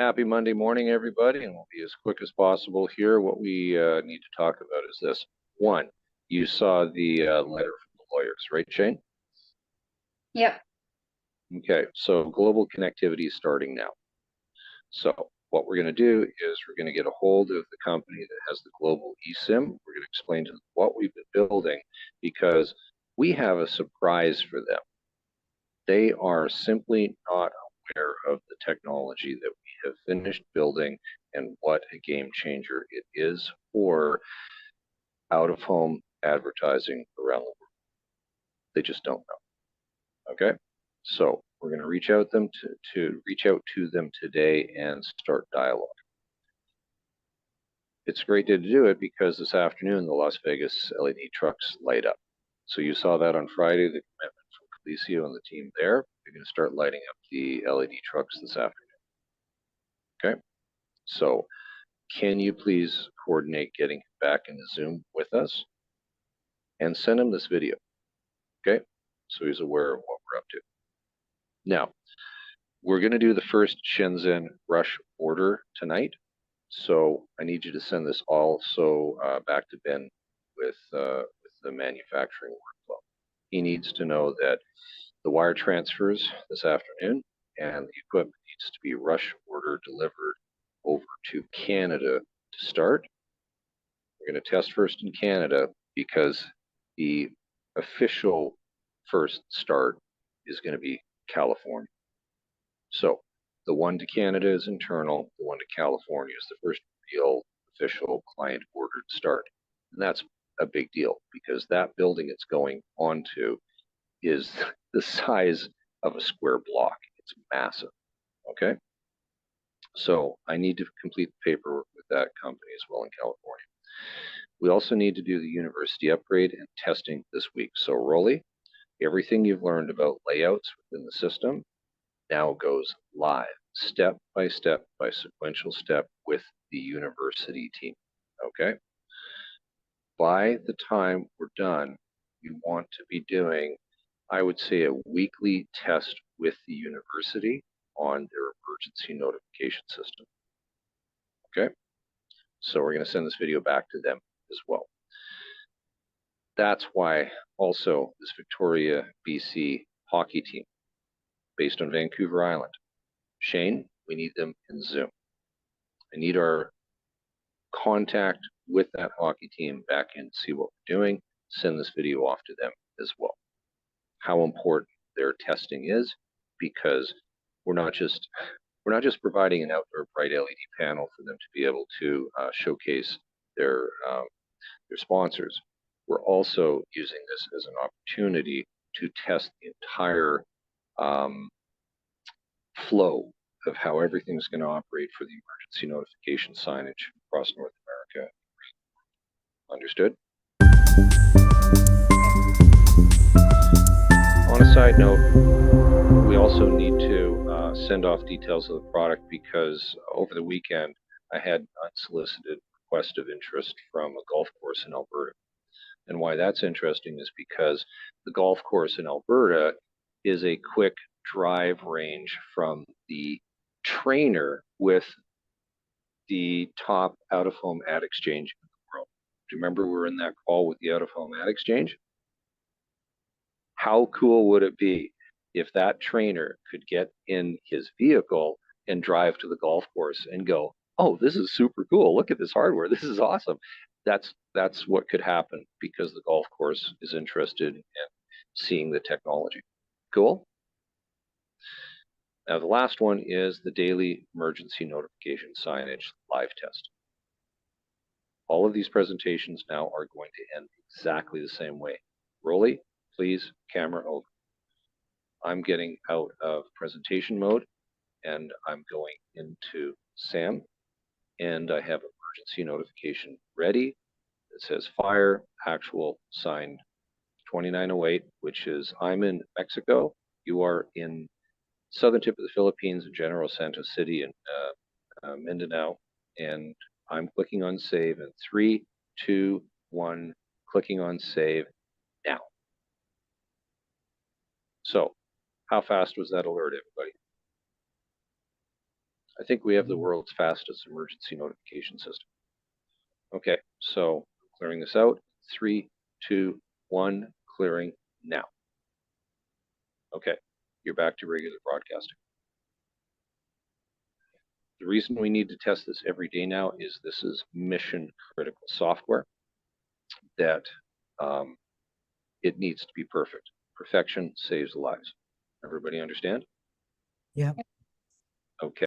Happy Monday morning, everybody, and we'll be as quick as possible here. What we need to talk about is this. One, you saw the letter from the lawyers, right, Shane? Yep. Okay, so global connectivity is starting now. So what we're going to do is we're going to get a hold of the company that has the global eSIM. We're going to explain to them what we've been building because we have a surprise for them. They are simply not aware of the technology that we have finished building and what a game changer it is for out-of-home advertising around the world. They just don't know. Okay, so we're going to reach out to them today and start dialogue. It's a great day to do it because this afternoon the Las Vegas LED trucks light up. So you saw that on Friday, the commitment from Colisio and the team there. They're going to start lighting up the LED trucks this afternoon. Okay, so can you please coordinate getting back into Zoom with us and send him this video? Okay, so he's aware of what we're up to. Now, we're going to do the first Shenzhen rush order tonight. So I need you to send this also back to Ben with the manufacturing workflow. He needs to know that the wire transfers this afternoon and the equipment needs to be rush order delivered over to Canada to start. We're going to test first in Canada because the official first start is going to be California. So the one to Canada is internal, the one to California is the first real official client ordered start. And that's a big deal because that building it's going onto is the size of a square block. It's massive. Okay. So I need to complete the paperwork with that company as well in California. We also need to do the university upgrade and testing this week. So Rolly, everything you've learned about layouts within the system now goes live, step by sequential step with the university team, okay? By the time we're done, we want to be doing, I would say, a weekly test with the university on their emergency notification system, okay? So we're going to send this video back to them as well. That's why also this Victoria, BC hockey team, based on Vancouver Island. Shane, we need them in Zoom. I need our contact with that hockey team back in to see what we're doing, send this video off to them as well. How important their testing is, because we're not just providing an outdoor bright LED panel for them to be able to showcase their sponsors. We're also using this as an opportunity to test the entire flow of how everything's going to operate for the emergency notification signage across North America. Understood? On a side note, we also need to send off details of the product because over the weekend I had unsolicited request of interest from a golf course in Alberta. And why that's interesting is because the golf course in Alberta is a quick drive range from the trainer with the top out-of-home ad exchange in the world. Do you remember we were in that call with the out-of-home ad exchange? How cool would it be if that trainer could get in his vehicle and drive to the golf course and go, oh, this is super cool. Look at this hardware. This is awesome. That's what could happen because the golf course is interested in seeing the technology. Cool? Now, the last one is the daily emergency notification signage live test. All of these presentations now are going to end exactly the same way. Rolly, please, camera over. I'm getting out of presentation mode and I'm going into SAM, and I have emergency notification ready. It says fire, actual, signed 2908, which is I'm in Mexico. You are in southern tip of the Philippines, General Santos City in Mindanao, and I'm clicking on save in 3, 2, 1, clicking on save now. So how fast was that alert, everybody? I think we have the world's fastest emergency notification system. Okay, so clearing this out. 3, 2, 1, clearing now. Okay, you're back to regular broadcasting. The reason we need to test this every day now is this is mission critical software that it needs to be perfect. Perfection saves lives. Everybody understand? Yeah. Okay.